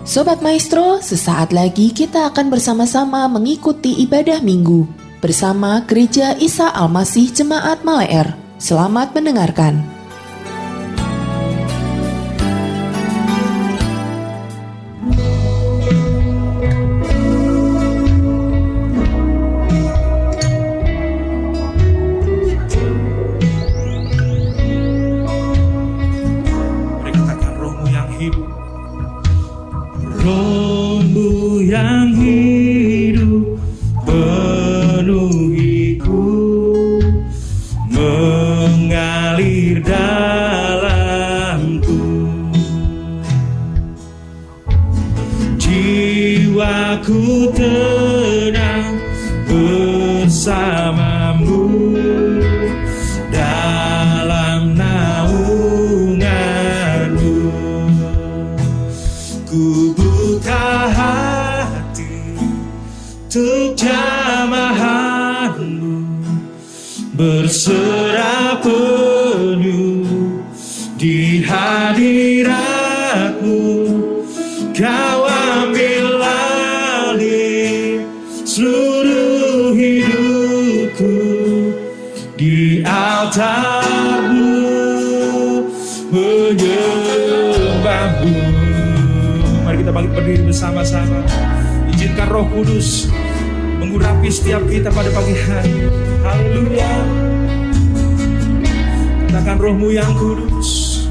Sobat Maestro, sesaat lagi kita akan bersama-sama mengikuti ibadah minggu bersama Gereja Isa Al-Masih Jemaat Maleer. Selamat mendengarkan. Rohmu yang hidup penuhiku, mengalir dalamku. Jiwaku tenang bersamamu dalam naunganmu. Ku buka hati untuk jamahanmu, berserah penuh di hadiratmu. Kau ambil alih seluruh hidupku di altarmu, menyembahmu. Mari kita bangkit berdiri bersama-sama. Izinkan Roh Kudus mengurapi setiap kita pada pagi hari. Haleluya. Katakan, Rohmu yang kudus,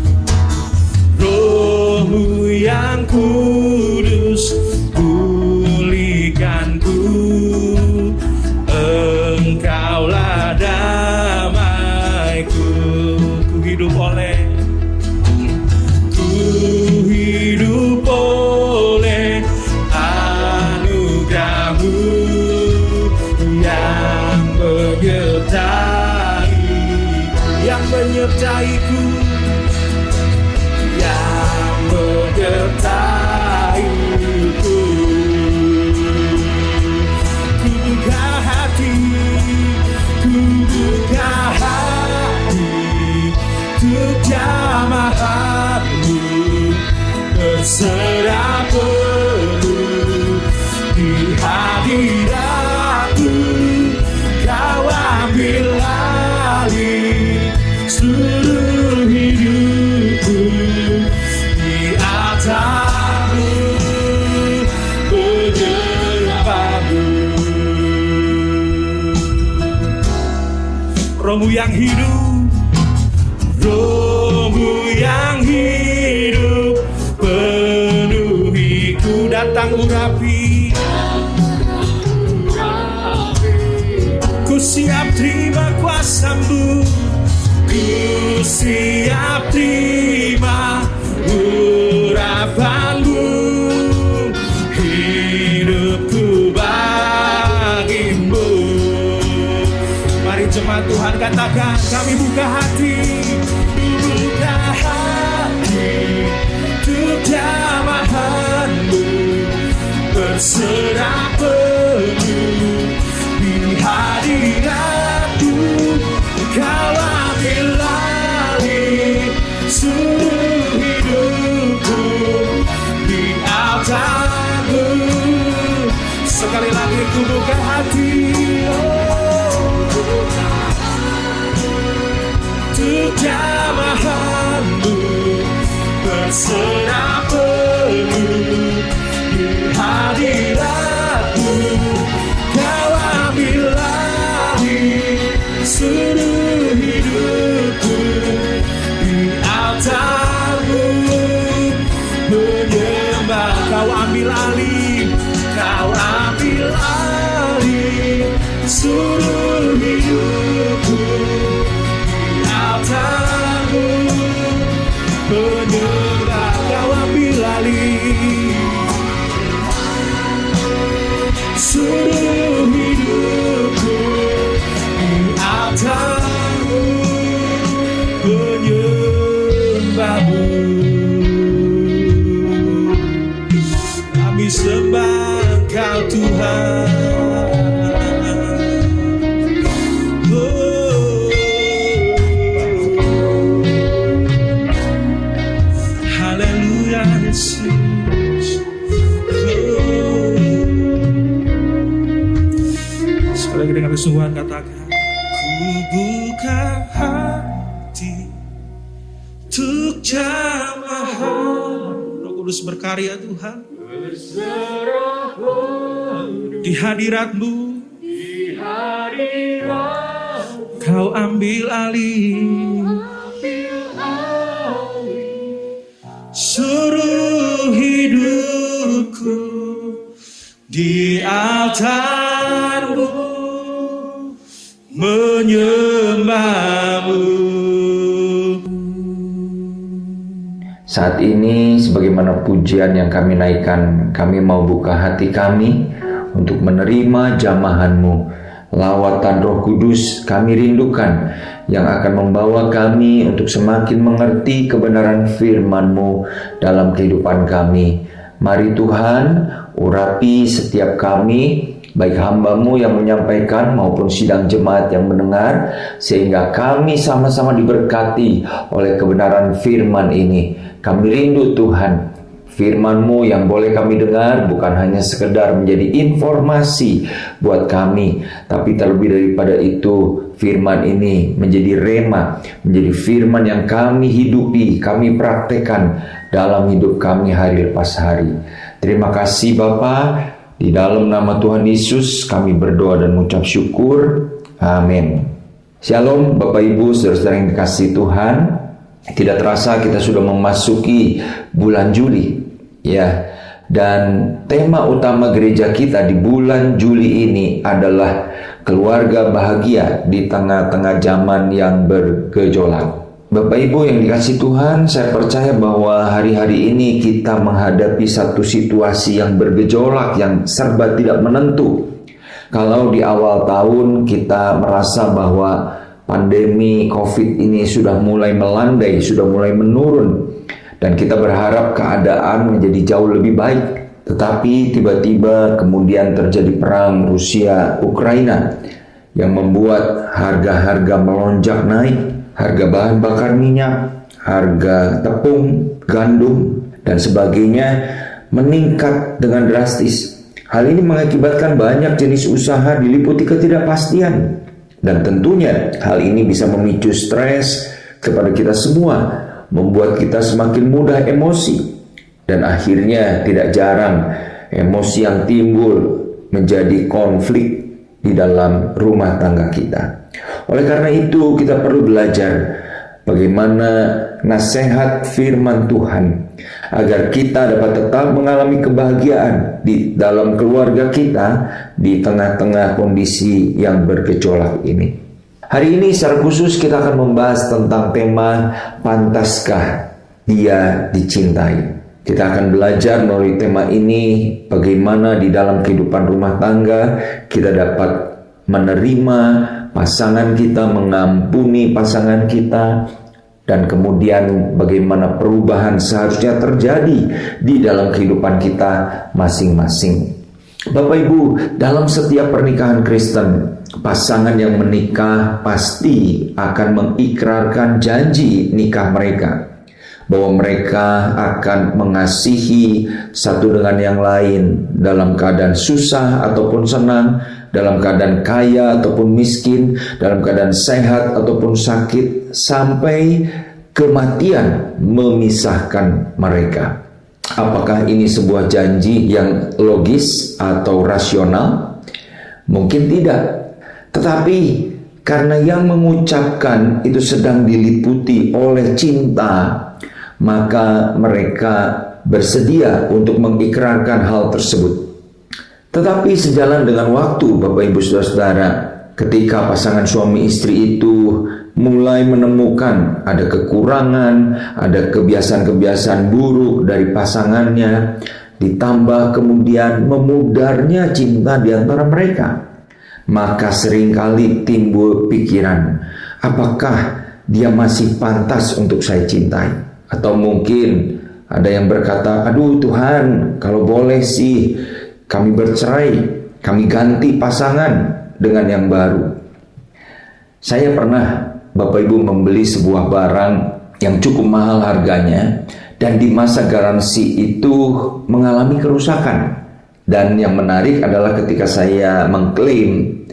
Rohmu yang kudus, pulihkanku. Engkaulah damaiku. Ku hidup oleh anugerahmu yang menyertaiku, yang menyertaiku. Ku buka hati untuk jamahanmu, berserah penuh di hadiratmu. Kau ambil alih seluruh hidupku di altarmu, menyembahmu. Rohmu yang hidup, Rohmu yang hidup penuhiku. Datang urapi, ku siap terima kuasa-Mu, ku siap terima urapan-Mu. Hidupku bagimu. Mari jemaat Tuhan katakan, kami buka hati untuk jamahan-Mu, berserah penuh di hadirat-Mu. Kau ambil alih seluruh hidupku di altar-Mu. Sekali lagi ku buka hati untuk jamahan-Mu, berserah penuh di hadirat-Mu. Kau ambil alih seluruh hidupku di altar-Mu, menyembah. Kau ambil alih, Kau ambil alih seluruh hidupku di altar-Mu, menyembah. Kau ambil alih seluruh hidupku di altar-Mu, menyembah-Mu. Kami sembah Engkau Tuhan. Haleluya Yesus. untuk jamaah. Roh Kudus berkarya Tuhan. Di hadirat-Mu, Kau ambil alih seluruh hidupku di altar-Mu, menyembah-Mu. Saat ini sebagaimana pujian yang kami naikkan, kami mau buka hati kami untuk menerima jamahan-Mu. Lawatan Roh Kudus kami rindukan yang akan membawa kami untuk semakin mengerti kebenaran firman-Mu dalam kehidupan kami. Mari Tuhan, urapi setiap kami, baik hamba-Mu yang menyampaikan maupun sidang jemaat yang mendengar, sehingga kami sama-sama diberkati oleh kebenaran firman ini. Kami rindu Tuhan, firman-Mu yang boleh kami dengar bukan hanya sekedar menjadi informasi buat kami, tapi terlebih daripada itu, firman ini menjadi rema, menjadi firman yang kami hidupi, kami praktekkan dalam hidup kami hari lepas hari. Terima kasih Bapa, di dalam nama Tuhan Yesus kami berdoa dan mengucap syukur. Amin. Shalom Bapak Ibu, saudara-saudara yang dikasihi Tuhan. Tidak terasa kita sudah memasuki bulan Juli, ya. Dan tema utama gereja kita di bulan Juli ini adalah keluarga bahagia di tengah-tengah zaman yang bergejolak. Bapak Ibu yang dikasihi Tuhan, saya percaya bahwa hari-hari ini kita menghadapi satu situasi yang bergejolak, yang serba tidak menentu. Kalau di awal tahun kita merasa bahwa pandemi COVID ini sudah mulai melandai, sudah mulai menurun, dan kita berharap keadaan menjadi jauh lebih baik. Tetapi tiba-tiba kemudian terjadi perang Rusia-Ukraina yang membuat harga-harga melonjak naik, harga bahan bakar minyak, harga tepung, gandum, dan sebagainya meningkat dengan drastis. Hal ini mengakibatkan banyak jenis usaha diliputi ketidakpastian. Dan tentunya hal ini bisa memicu stres kepada kita semua, membuat kita semakin mudah emosi. Dan akhirnya tidak jarang emosi yang timbul menjadi konflik di dalam rumah tangga kita. Oleh karena itu kita perlu belajar bagaimana nasihat firman Tuhan agar kita dapat tetap mengalami kebahagiaan di dalam keluarga kita di tengah-tengah kondisi yang bergejolak ini. Hari ini secara khusus kita akan membahas tentang tema pantaskah dia dicintai. Kita akan belajar melalui tema ini bagaimana di dalam kehidupan rumah tangga kita dapat menerima pasangan kita, mengampuni pasangan kita, dan kemudian bagaimana perubahan seharusnya terjadi di dalam kehidupan kita masing-masing. Bapak Ibu, dalam setiap pernikahan Kristen, pasangan yang menikah pasti akan mengikrarkan janji nikah mereka, bahwa mereka akan mengasihi satu dengan yang lain dalam keadaan susah ataupun senang, dalam keadaan kaya ataupun miskin, dalam keadaan sehat ataupun sakit, sampai kematian memisahkan mereka. Apakah ini sebuah janji yang logis atau rasional? Mungkin tidak. Tetapi karena yang mengucapkan itu sedang diliputi oleh cinta, maka mereka bersedia untuk mengikrarkan hal tersebut. Tetapi sejalan dengan waktu, Bapak Ibu Saudara-saudara, ketika pasangan suami istri itu mulai menemukan ada kekurangan, ada kebiasaan-kebiasaan buruk dari pasangannya, ditambah kemudian memudarnya cinta di antara mereka, maka seringkali timbul pikiran, apakah dia masih pantas untuk saya cintai? Atau mungkin ada yang berkata, aduh Tuhan, kalau boleh sih kami bercerai, kami ganti pasangan dengan yang baru. Saya pernah, Bapak Ibu, membeli sebuah barang yang cukup mahal harganya, dan di masa garansi itu mengalami kerusakan. Dan yang menarik adalah ketika saya mengklaim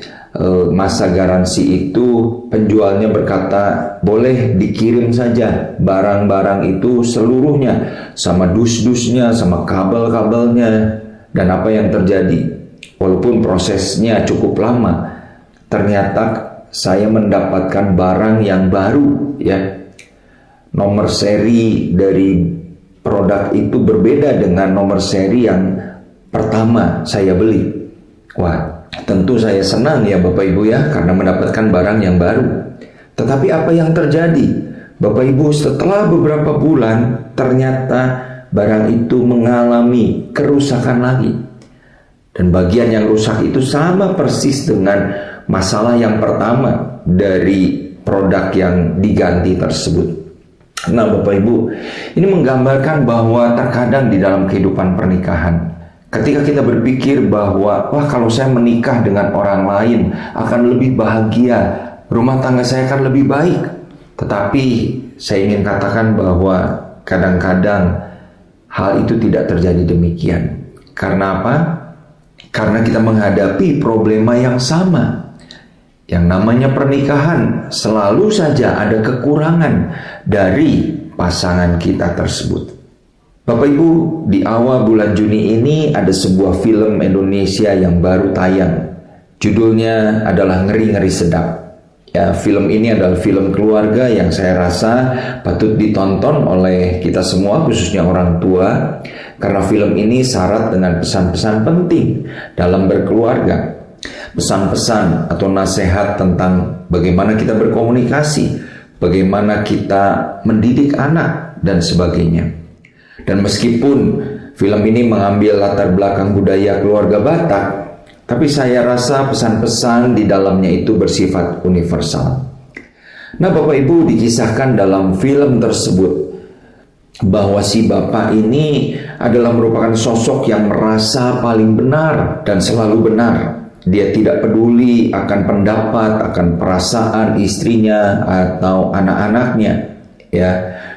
masa garansi itu penjualnya berkata boleh dikirim saja barang-barang itu seluruhnya, sama dus-dusnya, sama kabel-kabelnya. Dan apa yang terjadi? Walaupun prosesnya cukup lama, ternyata saya mendapatkan barang yang baru, ya. Nomor seri dari produk itu berbeda dengan nomor seri yang pertama saya beli. Wah, tentu saya senang ya Bapak Ibu ya, karena mendapatkan barang yang baru. Tetapi apa yang terjadi? Bapak Ibu, setelah beberapa bulan ternyata barang itu mengalami kerusakan lagi. Dan bagian yang rusak itu sama persis dengan masalah yang pertama dari produk yang diganti tersebut. Nah Bapak Ibu, ini menggambarkan bahwa terkadang di dalam kehidupan pernikahan, ketika kita berpikir bahwa wah, kalau saya menikah dengan orang lain akan lebih bahagia, rumah tangga saya akan lebih baik. Tetapi saya ingin katakan bahwa kadang-kadang hal itu tidak terjadi demikian. Karena apa? Karena kita menghadapi problema yang sama. Yang namanya pernikahan, selalu saja ada kekurangan dari pasangan kita tersebut. Bapak Ibu, di awal bulan Juni ini ada sebuah film Indonesia yang baru tayang. Judulnya adalah Ngeri-Ngeri Sedap. Ya, film ini adalah film keluarga yang saya rasa patut ditonton oleh kita semua, khususnya orang tua, karena film ini syarat dengan pesan-pesan penting dalam berkeluarga. Pesan-pesan atau nasihat tentang bagaimana kita berkomunikasi, bagaimana kita mendidik anak, dan sebagainya. Dan meskipun film ini mengambil latar belakang budaya keluarga Batak, tapi saya rasa pesan-pesan di dalamnya itu bersifat universal. Nah Bapak Ibu, dikisahkan dalam film tersebut bahwa si bapak ini adalah merupakan sosok yang merasa paling benar dan selalu benar. Dia tidak peduli akan pendapat, akan perasaan istrinya atau anak-anaknya, ya.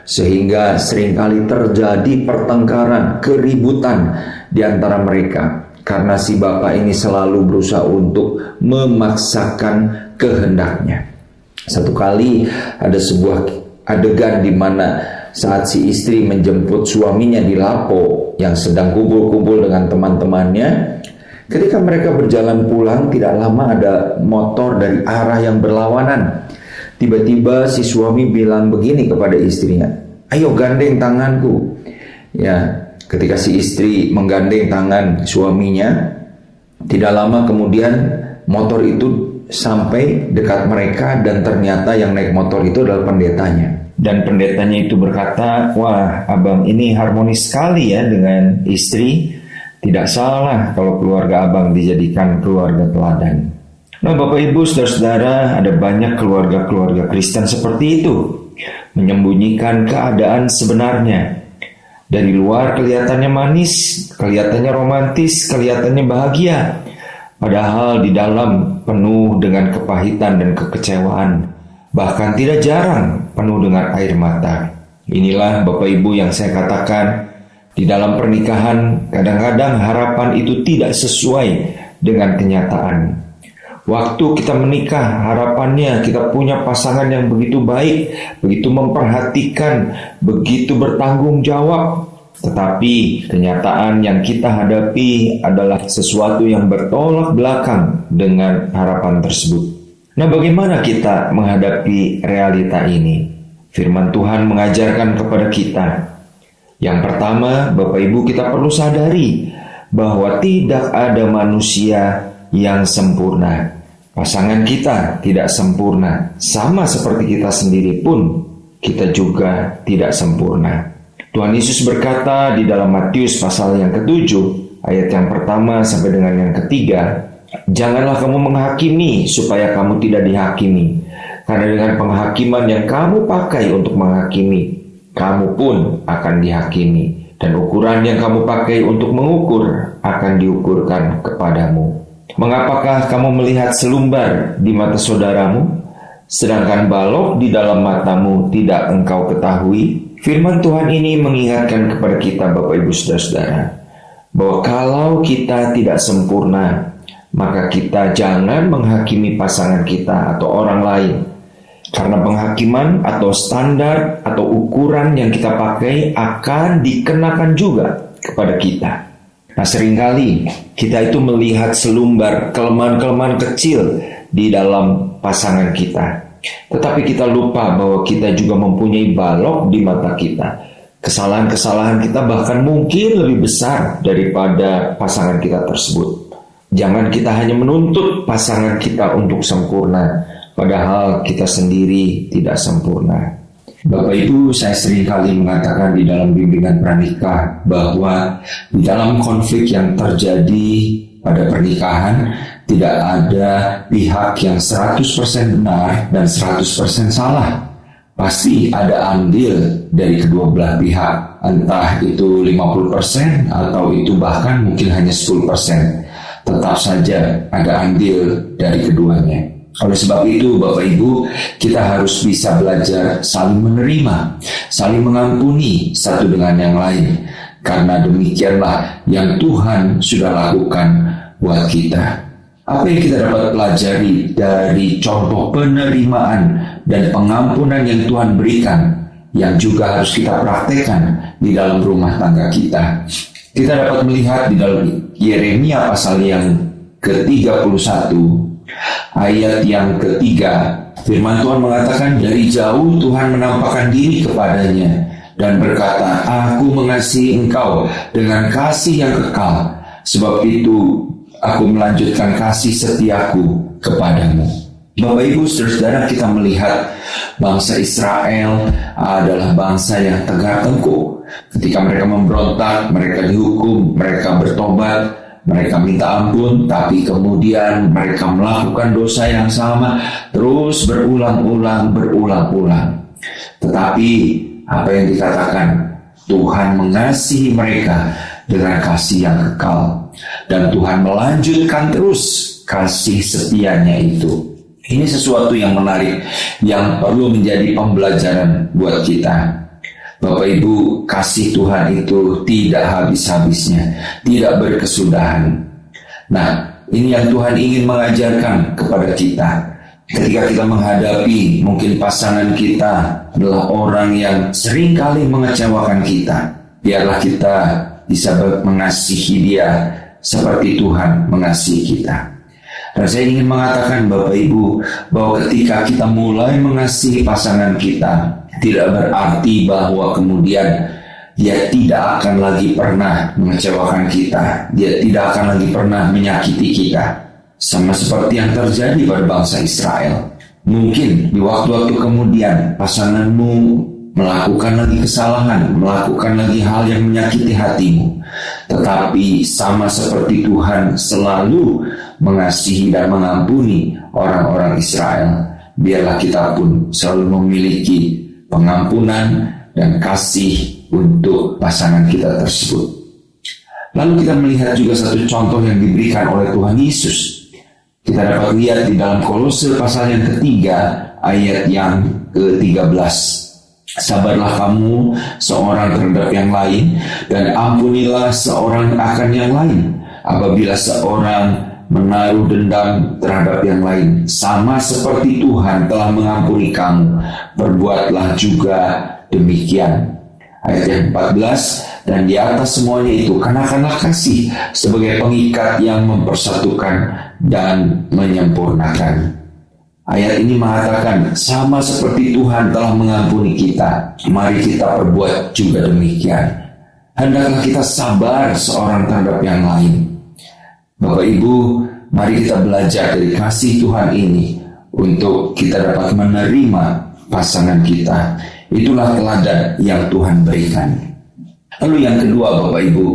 Sehingga seringkali terjadi pertengkaran, keributan di antara mereka. Karena si bapak ini selalu berusaha untuk memaksakan kehendaknya. Satu kali ada sebuah adegan di mana saat si istri menjemput suaminya di Lapo yang sedang kumpul-kumpul dengan teman-temannya. Ketika mereka berjalan pulang, tidak lama ada motor dari arah yang berlawanan. Tiba-tiba si suami bilang begini kepada istrinya, "Ayo gandeng tanganku." Ya. Ketika si istri menggandeng tangan suaminya, tidak lama kemudian motor itu sampai dekat mereka dan ternyata yang naik motor itu adalah pendetanya. Dan pendetanya itu berkata, "Wah, abang ini harmonis sekali ya dengan istri. Tidak salah kalau keluarga abang dijadikan keluarga teladan." Nah Bapak Ibu Saudara-saudara, ada banyak keluarga-keluarga Kristen seperti itu, menyembunyikan keadaan sebenarnya. Dari luar kelihatannya manis, kelihatannya romantis, kelihatannya bahagia. Padahal di dalam penuh dengan kepahitan dan kekecewaan. Bahkan tidak jarang penuh dengan air mata. Inilah Bapak Ibu yang saya katakan, di dalam pernikahan kadang-kadang harapan itu tidak sesuai dengan kenyataan. Waktu kita menikah, harapannya kita punya pasangan yang begitu baik, begitu memperhatikan, begitu bertanggung jawab. Tetapi kenyataan yang kita hadapi adalah sesuatu yang bertolak belakang dengan harapan tersebut. Nah, bagaimana kita menghadapi realita ini? Firman Tuhan mengajarkan kepada kita. Yang pertama, Bapak Ibu, kita perlu sadari bahwa tidak ada manusia yang sempurna. Pasangan kita tidak sempurna, sama seperti kita sendiri pun kita juga tidak sempurna. Tuhan Yesus berkata di dalam Matius pasal yang ke-7 ayat yang pertama sampai dengan yang ketiga, "Janganlah kamu menghakimi supaya kamu tidak dihakimi, karena dengan penghakiman yang kamu pakai untuk menghakimi, kamu pun akan dihakimi, dan ukuran yang kamu pakai untuk mengukur akan diukurkan kepadamu. Mengapakah kamu melihat selumbar di mata saudaramu, sedangkan balok di dalam matamu tidak engkau ketahui?" Firman Tuhan ini mengingatkan kepada kita Bapak Ibu Saudara-saudara, bahwa kalau kita tidak sempurna, maka kita jangan menghakimi pasangan kita atau orang lain. Karena penghakiman atau standar atau ukuran yang kita pakai akan dikenakan juga kepada kita. Nah, seringkali kita itu melihat selumbar kelemahan-kelemahan kecil di dalam pasangan kita. Tetapi kita lupa bahwa kita juga mempunyai balok di mata kita. Kesalahan-kesalahan kita bahkan mungkin lebih besar daripada pasangan kita tersebut. Jangan kita hanya menuntut pasangan kita untuk sempurna, padahal kita sendiri tidak sempurna. Bapak Ibu, saya sering kali mengatakan di dalam bimbingan pranikah bahwa di dalam konflik yang terjadi pada pernikahan tidak ada pihak yang 100% benar dan 100% salah. Pasti ada andil dari kedua belah pihak, entah itu 50% atau itu bahkan mungkin hanya 10%. Tetap saja ada andil dari keduanya. Oleh sebab itu, Bapak Ibu, kita harus bisa belajar saling menerima, saling mengampuni satu dengan yang lain. Karena demikianlah yang Tuhan sudah lakukan buat kita. Apa yang kita dapat pelajari dari contoh penerimaan dan pengampunan yang Tuhan berikan, yang juga harus kita praktekkan di dalam rumah tangga kita? Kita dapat melihat di dalam Yeremia pasal yang ke-31, ayat yang ketiga, firman Tuhan mengatakan, dari jauh Tuhan menampakkan diri kepadanya dan berkata, aku mengasihi engkau dengan kasih yang kekal, sebab itu aku melanjutkan kasih setiaku kepadamu. Bapak Ibu saudara, kita melihat bangsa Israel adalah bangsa yang tegar tengkuk. Ketika mereka memberontak, mereka dihukum, mereka bertobat, mereka minta ampun, tapi kemudian mereka melakukan dosa yang sama terus berulang-ulang. Tetapi apa yang dikatakan, Tuhan mengasihi mereka dengan kasih yang kekal, dan Tuhan melanjutkan terus kasih setianya itu. Ini sesuatu yang menarik, yang perlu menjadi pembelajaran buat kita. Bapak Ibu, kasih Tuhan itu tidak habis-habisnya, tidak berkesudahan. Nah, ini yang Tuhan ingin mengajarkan kepada kita. Ketika kita menghadapi mungkin pasangan kita adalah orang yang seringkali mengecewakan kita, biarlah kita bisa mengasihi dia seperti Tuhan mengasihi kita. Dan saya ingin mengatakan Bapak Ibu, bahwa ketika kita mulai mengasihi pasangan kita, tidak berarti bahwa kemudian dia tidak akan lagi pernah mengecewakan kita, dia tidak akan lagi pernah menyakiti kita. Sama seperti yang terjadi pada bangsa Israel. Mungkin di waktu-waktu kemudian pasanganmu melakukan lagi kesalahan, melakukan lagi hal yang menyakiti hatimu. Tetapi sama seperti Tuhan selalu mengasihi dan mengampuni orang-orang Israel, biarlah kita pun selalu memiliki pengampunan dan kasih untuk pasangan kita tersebut. Lalu kita melihat juga satu contoh yang diberikan oleh Tuhan Yesus. Kita dapat lihat di dalam Kolose pasal yang ketiga, ayat yang ke-13. Sabarlah kamu seorang terhadap yang lain, dan ampunilah seorang akan yang lain. Apabila seorang menaruh dendam terhadap yang lain, sama seperti Tuhan telah mengampuni kamu, perbuatlah juga demikian. Ayat yang 14, dan di atas semuanya itu kenakanlah kasih sebagai pengikat yang mempersatukan dan menyempurnakan. Ayat ini mengatakan sama seperti Tuhan telah mengampuni kita, mari kita perbuat juga demikian. Hendaklah kita sabar seorang terhadap yang lain. Bapak Ibu, mari kita belajar dari kasih Tuhan ini untuk kita dapat menerima pasangan kita. Itulah teladan yang Tuhan berikan. Lalu yang kedua Bapak Ibu,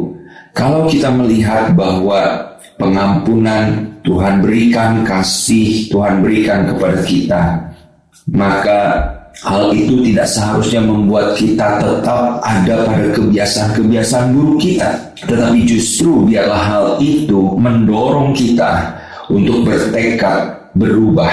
kalau kita melihat bahwa pengampunan Tuhan berikan, kasih Tuhan berikan kepada kita, maka hal itu tidak seharusnya membuat kita tetap ada pada kebiasaan-kebiasaan buruk kita. Tetapi justru biarlah hal itu mendorong kita untuk bertekad berubah.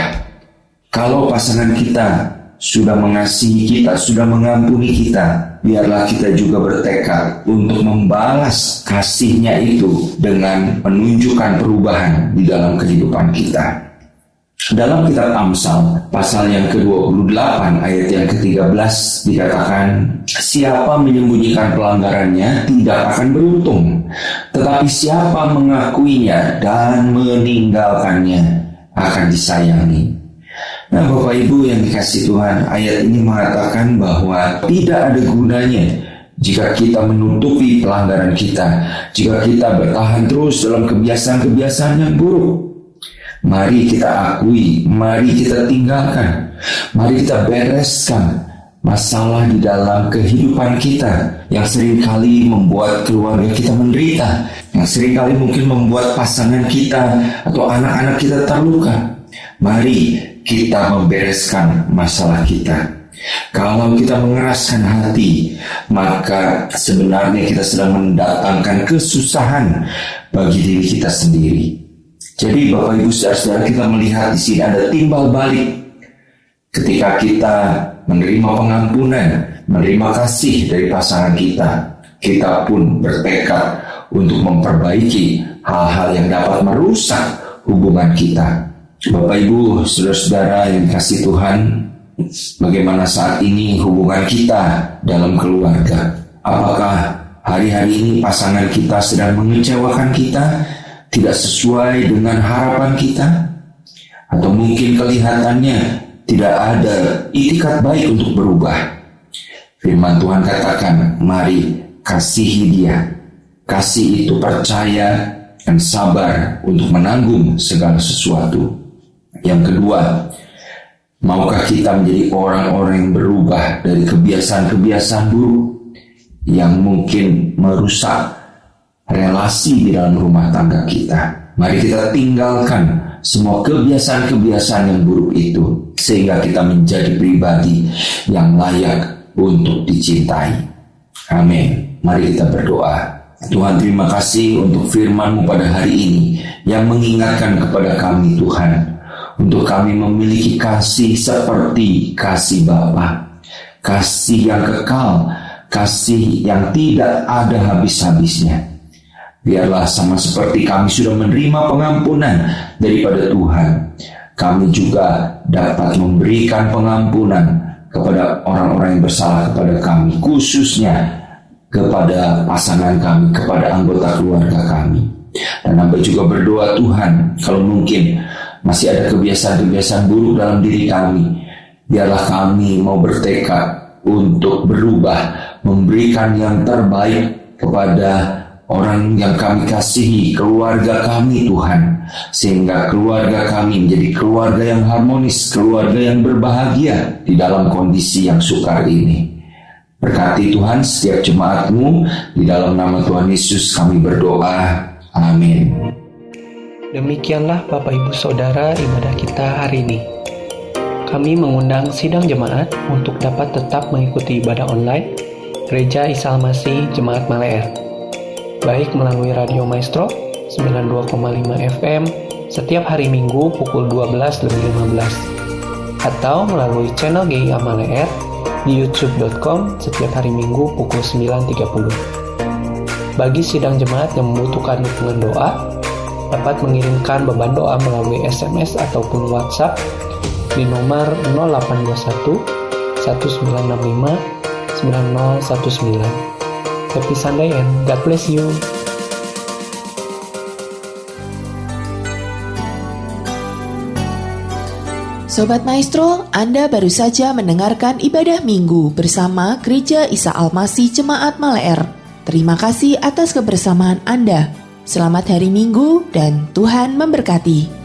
Kalau pasangan kita sudah mengasihi kita, sudah mengampuni kita, biarlah kita juga bertekad untuk membalas kasih-Nya itu dengan menunjukkan perubahan di dalam kehidupan kita. Dalam kitab Amsal, pasal yang ke-28 ayat yang ke-13 dikatakan, siapa menyembunyikan pelanggarannya tidak akan beruntung, tetapi siapa mengakuinya dan meninggalkannya akan disayangi. Nah, Bapak Ibu yang dikasihi Tuhan, ayat ini mengatakan bahwa tidak ada gunanya jika kita menutupi pelanggaran kita, jika kita bertahan terus dalam kebiasaan-kebiasaan yang buruk. Mari kita akui, mari kita tinggalkan, mari kita bereskan masalah di dalam kehidupan kita yang seringkali membuat keluarga kita menderita, yang seringkali mungkin membuat pasangan kita atau anak-anak kita terluka. Mari kita membereskan masalah kita. Kalau kita mengeraskan hati, maka sebenarnya kita sedang mendatangkan kesusahan bagi diri kita sendiri. Jadi Bapak Ibu Saudara-saudara, kita melihat di sini ada timbal balik. Ketika kita menerima pengampunan, menerima kasih dari pasangan kita, kita pun bertekad untuk memperbaiki hal-hal yang dapat merusak hubungan kita. Bapak Ibu Saudara-saudara yang dikasihi Tuhan, bagaimana saat ini hubungan kita dalam keluarga? Apakah hari-hari ini pasangan kita sedang mengecewakan kita, tidak sesuai dengan harapan kita? Atau mungkin kelihatannya tidak ada itikat baik untuk berubah? Firman Tuhan katakan, mari kasihi dia. Kasih itu percaya dan sabar untuk menanggung segala sesuatu. Yang kedua, maukah kita menjadi orang-orang yang berubah dari kebiasaan-kebiasaan buruk yang mungkin merusak relasi di dalam rumah tangga kita? Mari kita tinggalkan semua kebiasaan-kebiasaan yang buruk itu, sehingga kita menjadi pribadi yang layak untuk dicintai. Amin. Mari kita berdoa. Tuhan, terima kasih untuk firman-Mu pada hari ini yang mengingatkan kepada kami, Tuhan, untuk kami memiliki kasih seperti kasih Bapa, kasih yang kekal, kasih yang tidak ada habis-habisnya. Biarlah sama seperti kami sudah menerima pengampunan daripada Tuhan, kami juga dapat memberikan pengampunan kepada orang-orang yang bersalah kepada kami, khususnya kepada pasangan kami, kepada anggota keluarga kami. Dan hamba juga berdoa, Tuhan, kalau mungkin masih ada kebiasaan-kebiasaan buruk dalam diri kami, biarlah kami mau bertekad untuk berubah, memberikan yang terbaik kepada orang yang kami kasihi, keluarga kami, Tuhan, sehingga keluarga kami menjadi keluarga yang harmonis, keluarga yang berbahagia di dalam kondisi yang sukar ini. Berkati Tuhan setiap jemaat-Mu, di dalam nama Tuhan Yesus kami berdoa. Amin. Demikianlah Bapak Ibu Saudara ibadah kita hari ini. Kami mengundang sidang jemaat untuk dapat tetap mengikuti ibadah online Gereja Isa Al-Masih Jemaat Maleer, baik melalui Radio Maestro 92,5 FM setiap hari Minggu pukul 12:15 atau melalui channel GIA Maleer di youtube.com setiap hari Minggu pukul 9.30. Bagi sidang jemaat yang membutuhkan dukungan doa, dapat mengirimkan beban doa melalui SMS ataupun WhatsApp di nomor 0821 1965 9019. Happy Sunday and God bless you. Sobat Maestro, Anda baru saja mendengarkan ibadah minggu bersama Gereja Isa Al-Masih Jemaat Maleer. Terima kasih atas kebersamaan Anda. Selamat hari Minggu dan Tuhan memberkati.